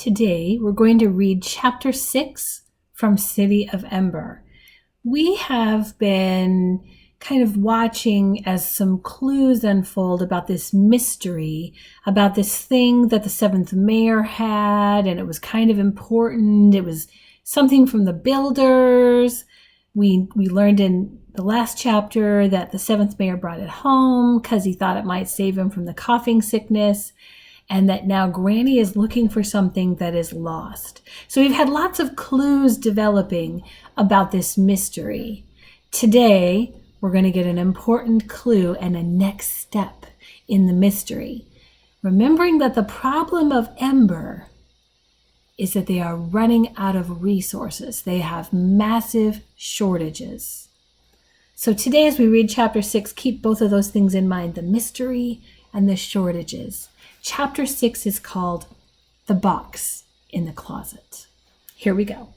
Today, we're going to read Chapter 6 from City of Ember. We have been kind of watching as some clues unfold about this mystery, about this thing that the seventh mayor had, and it was kind of important. It was something from the builders. We learned in the last chapter that the seventh mayor brought it home because he thought it might save him from the coughing sickness, and that now Granny is looking for something that is lost. So we've had lots of clues developing about this mystery. Today, we're going to get an important clue and a next step in the mystery. Remembering that the problem of Ember is that they are running out of resources. They have massive shortages. So today, as we read Chapter 6, keep both of those things in mind, the mystery and the shortages. Chapter 6 is called The Box in the Closet. Here we go.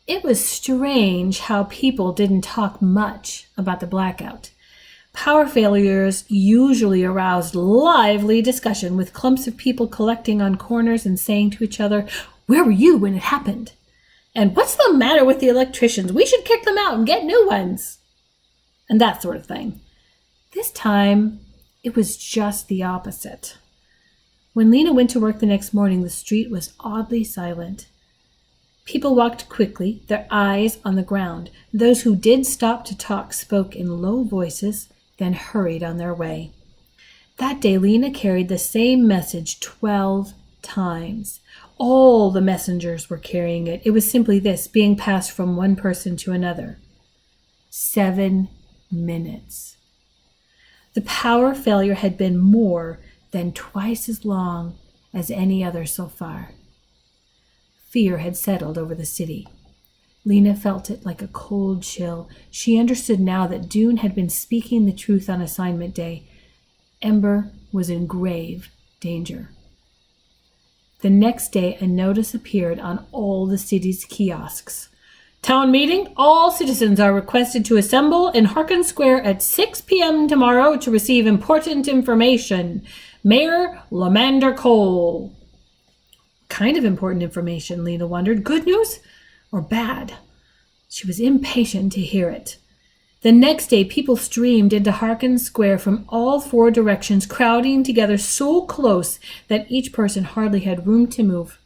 It was strange how people didn't talk much about the blackout. Power failures usually aroused lively discussion, with clumps of people collecting on corners and saying to each other, "Where were you when it happened?" And "What's the matter with the electricians? We should kick them out and get new ones." And that sort of thing. This time, it was just the opposite. When Lena went to work the next morning, the street was oddly silent. People walked quickly, their eyes on the ground. Those who did stop to talk spoke in low voices, then hurried on their way. That day, Lena carried the same message 12 times. All the messengers were carrying it. It was simply this, being passed from one person to another. 7 minutes. The power failure had been more than twice as long as any other so far. Fear had settled over the city. Lena felt it like a cold chill. She understood now that Dune had been speaking the truth on assignment day. Ember was in grave danger. The next day, a notice appeared on all the city's kiosks. "Town meeting. All citizens are requested to assemble in Harkin Square at 6 p.m. tomorrow to receive important information. Mayor Lamander Cole." Kind of important information, Lena wondered. Good news or bad? She was impatient to hear it. The next day, people streamed into Harkin Square from all 4 directions, crowding together so close that each person hardly had room to move.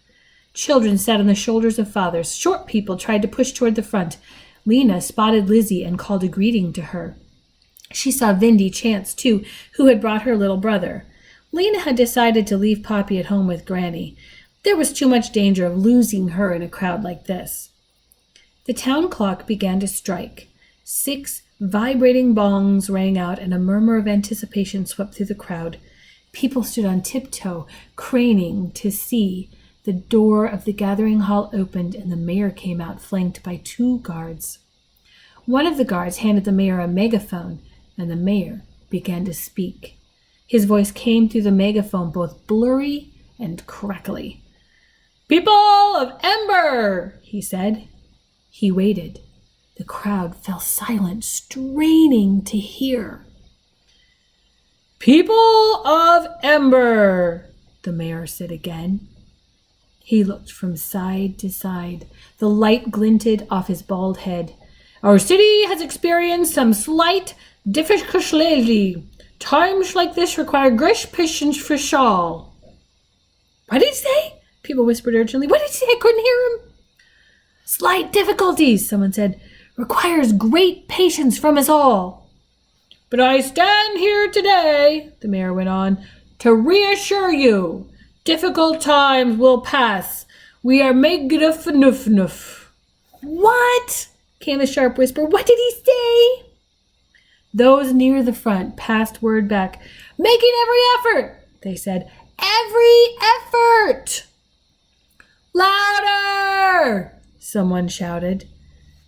Children sat on the shoulders of fathers. Short people tried to push toward the front. Lena spotted Lizzie and called a greeting to her. She saw Vindy Chance, too, who had brought her little brother. Lena had decided to leave Poppy at home with Granny. There was too much danger of losing her in a crowd like this. The town clock began to strike. 6 vibrating bongs rang out, and a murmur of anticipation swept through the crowd. People stood on tiptoe, craning to see. The door of the gathering hall opened, and the mayor came out, flanked by 2 guards. One of the guards handed the mayor a megaphone, and the mayor began to speak. His voice came through the megaphone, both blurry and crackly. "People of Ember," he said. He waited. The crowd fell silent, straining to hear. "People of Ember," the mayor said again. He looked from side to side. The light glinted off his bald head. "Our city has experienced some slight difficulty. Times like this require great patience for Shawl." "What did he say?" People whispered urgently. "What did he say? I couldn't hear him." "Slight difficulties," someone said, "requires great patience from us all." "But I stand here today," the mayor went on, "to reassure you. Difficult times will pass. We are megda fnuf. "What?" came the sharp whisper. "What did he say?" Those near the front passed word back. "Making every effort," they said. "Every effort." "Louder!" someone shouted.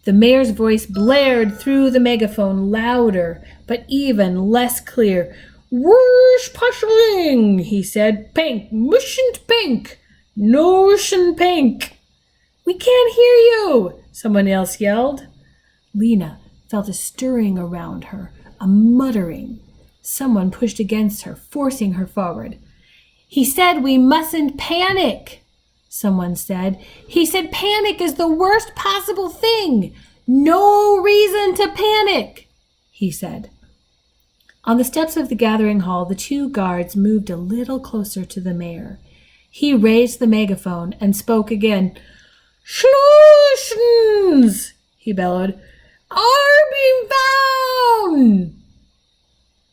The mayor's voice blared through the megaphone, louder, but even less clear. "Whoosh pushing," he said. "Pink, mushant pink, notion pink." "We can't hear you," someone else yelled. Lena felt a stirring around her, a muttering. Someone pushed against her, forcing her forward. He said we mustn't panic, someone said. He said panic is the worst possible thing. No reason to panic, he said. On the steps of the gathering hall, the two guards moved a little closer to the mayor. He raised the megaphone and spoke again. Solutions, he bellowed, are being found.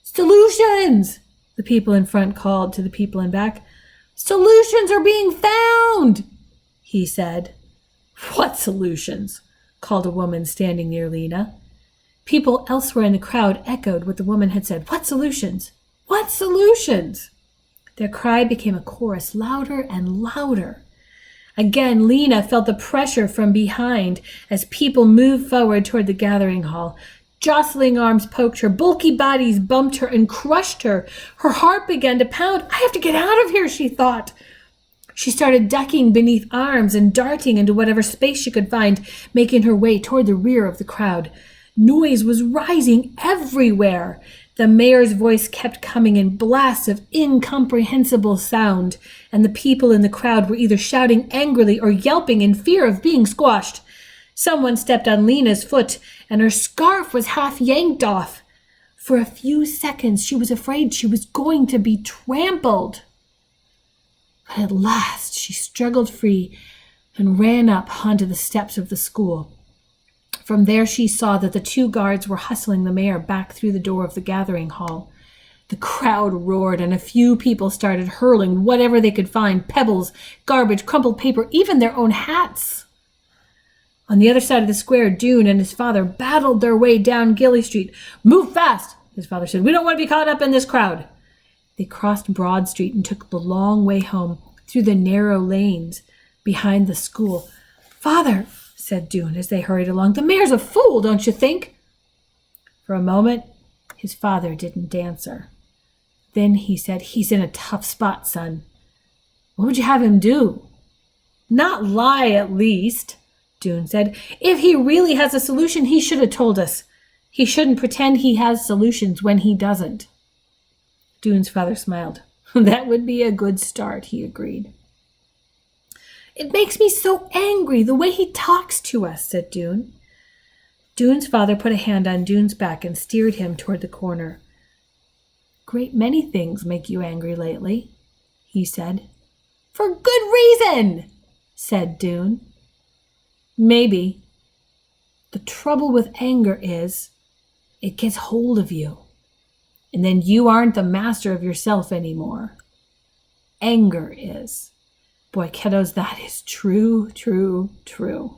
Solutions, the people in front called to the people in back. Solutions are being found, he said. What solutions? Called a woman standing near Lena. People elsewhere in the crowd echoed what the woman had said. What solutions? What solutions? Their cry became a chorus, louder and louder. Again, Lena felt the pressure from behind as people moved forward toward the gathering hall. Jostling arms poked her, bulky bodies bumped her and crushed her. Her heart began to pound. I have to get out of here, she thought. She started ducking beneath arms and darting into whatever space she could find, making her way toward the rear of the crowd. Noise was rising everywhere. The mayor's voice kept coming in blasts of incomprehensible sound, and the people in the crowd were either shouting angrily or yelping in fear of being squashed. Someone stepped on Lena's foot, and her scarf was half yanked off. For a few seconds, she was afraid she was going to be trampled. But at last, she struggled free and ran up onto the steps of the school. From there, she saw that the two guards were hustling the mayor back through the door of the gathering hall. The crowd roared, and a few people started hurling whatever they could find, pebbles, garbage, crumpled paper, even their own hats. On the other side of the square, Dune and his father battled their way down Gilly Street. Move fast, his father said. We don't want to be caught up in this crowd. They crossed Broad Street and took the long way home through the narrow lanes behind the school. Father, said Dune as they hurried along, the mayor's a fool, don't you think? For a moment, his father didn't answer. Then he said, he's in a tough spot, son. What would you have him do? Not lie, at least, Dune said. If he really has a solution, he should have told us. He shouldn't pretend he has solutions when he doesn't. Dune's father smiled. That would be a good start, he agreed. It makes me so angry, the way he talks to us, said Dune. Dune's father put a hand on Dune's back and steered him toward the corner. Great many things make you angry lately, he said. For good reason, said Dune. Maybe. The trouble with anger is it gets hold of you, and then you aren't the master of yourself anymore. Anger is. Boy, kiddos, that is true, true, true.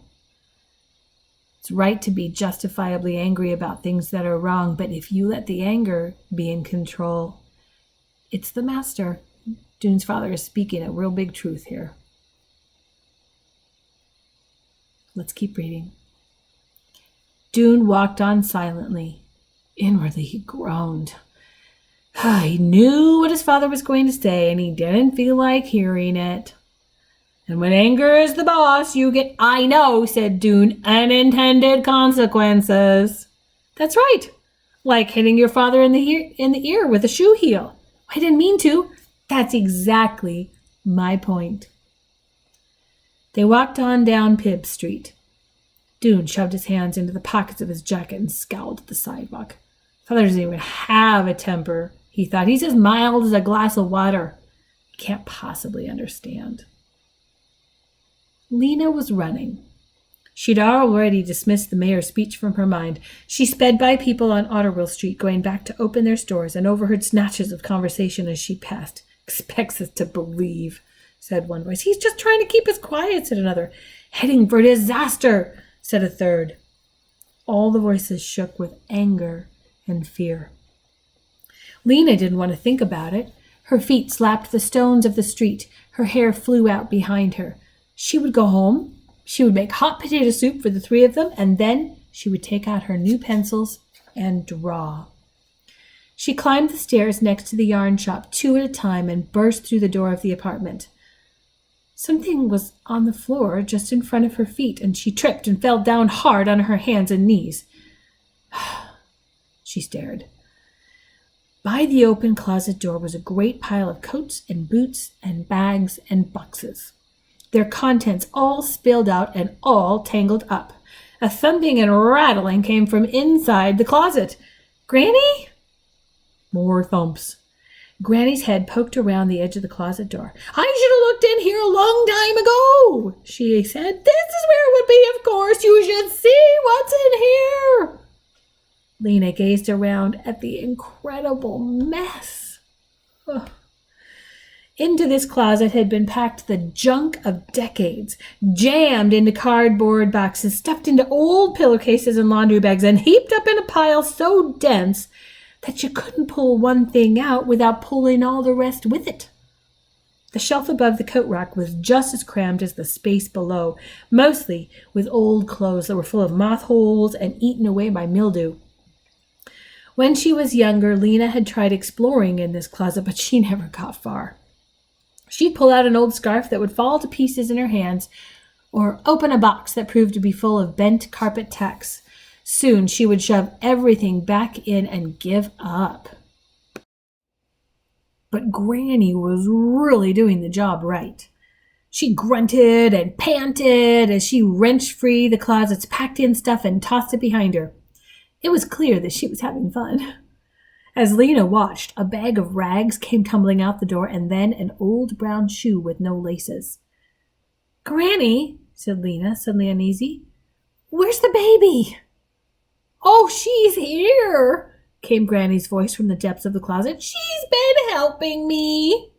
It's right to be justifiably angry about things that are wrong, but if you let the anger be in control, it's the master. Dune's father is speaking a real big truth here. Let's keep reading. Dune walked on silently. Inwardly, he groaned. He knew what his father was going to say, and he didn't feel like hearing it. And when anger is the boss, you get, I know, said Dune, unintended consequences. That's right. Like hitting your father in the ear with a shoe heel. I didn't mean to. That's exactly my point. They walked on down Pibb Street. Dune shoved his hands into the pockets of his jacket and scowled at the sidewalk. Father doesn't even have a temper, he thought. He's as mild as a glass of water. He can't possibly understand. Lena was running. She'd already dismissed the mayor's speech from her mind. She sped by people on Otterwell Street going back to open their stores and overheard snatches of conversation as she passed. Expects us to believe, said one voice. He's just trying to keep us quiet, said another. Heading for disaster, said a third. All the voices shook with anger and fear. Lena didn't want to think about it. Her feet slapped the stones of the street. Her hair flew out behind her. She would go home. She would make hot potato soup for the three of them, and then she would take out her new pencils and draw. She climbed the stairs next to the yarn shop 2 at a time and burst through the door of the apartment. Something was on the floor just in front of her feet, and she tripped and fell down hard on her hands and knees. She stared. By the open closet door was a great pile of coats and boots and bags and boxes, their contents all spilled out and all tangled up. A thumping and rattling came from inside the closet. "Granny?" More thumps. Granny's head poked around the edge of the closet door. "I should have looked in here a long time ago," she said. "This is where it would be, of course. You should see what's in here." Lena gazed around at the incredible mess. Ugh. Into this closet had been packed the junk of decades, jammed into cardboard boxes, stuffed into old pillowcases and laundry bags, and heaped up in a pile so dense that you couldn't pull one thing out without pulling all the rest with it. The shelf above the coat rack was just as crammed as the space below, mostly with old clothes that were full of moth holes and eaten away by mildew. When she was younger, Lena had tried exploring in this closet, but she never got far. She'd pull out an old scarf that would fall to pieces in her hands, or open a box that proved to be full of bent carpet tacks. Soon she would shove everything back in and give up. But Granny was really doing the job right. She grunted and panted as she wrenched free the closet's packed-in stuff and tossed it behind her. It was clear that she was having fun. As Lena watched, a bag of rags came tumbling out the door, and then an old brown shoe with no laces. "Granny," said Lena, suddenly uneasy, "where's the baby?" "Oh, she's here," came Granny's voice from the depths of the closet. "She's been helping me."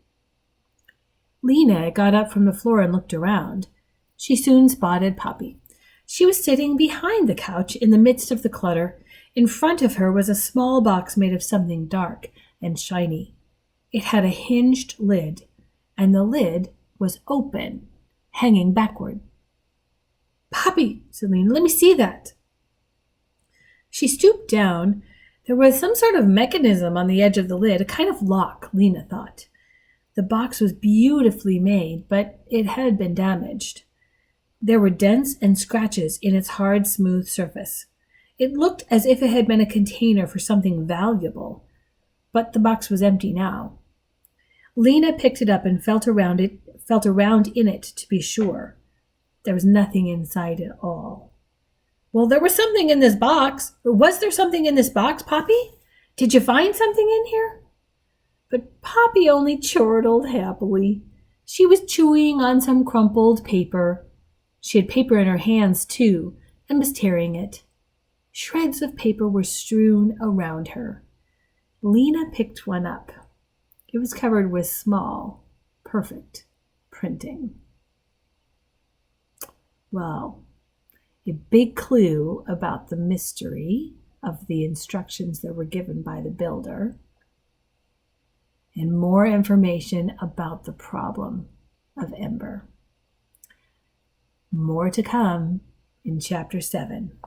Lena got up from the floor and looked around. She soon spotted Poppy. She was sitting behind the couch in the midst of the clutter. In front of her was a small box made of something dark and shiny. It had a hinged lid, and the lid was open, hanging backward. "Poppy," said Lena, "let me see that." She stooped down. There was some sort of mechanism on the edge of the lid, a kind of lock, Lena thought. The box was beautifully made, but it had been damaged. There were dents and scratches in its hard, smooth surface. It looked as if it had been a container for something valuable, but the box was empty now. Lena picked it up and felt around in it to be sure. There was nothing inside at all. "Well, there was something in this box. Was there something in this box, Poppy? Did you find something in here?" But Poppy only chortled happily. She was chewing on some crumpled paper. She had paper in her hands, too, and was tearing it. Shreds of paper were strewn around her. Lena picked one up. It was covered with small, perfect printing. Well, a big clue about the mystery of the instructions that were given by the builder, and more information about the problem of Ember. More to come in Chapter 7.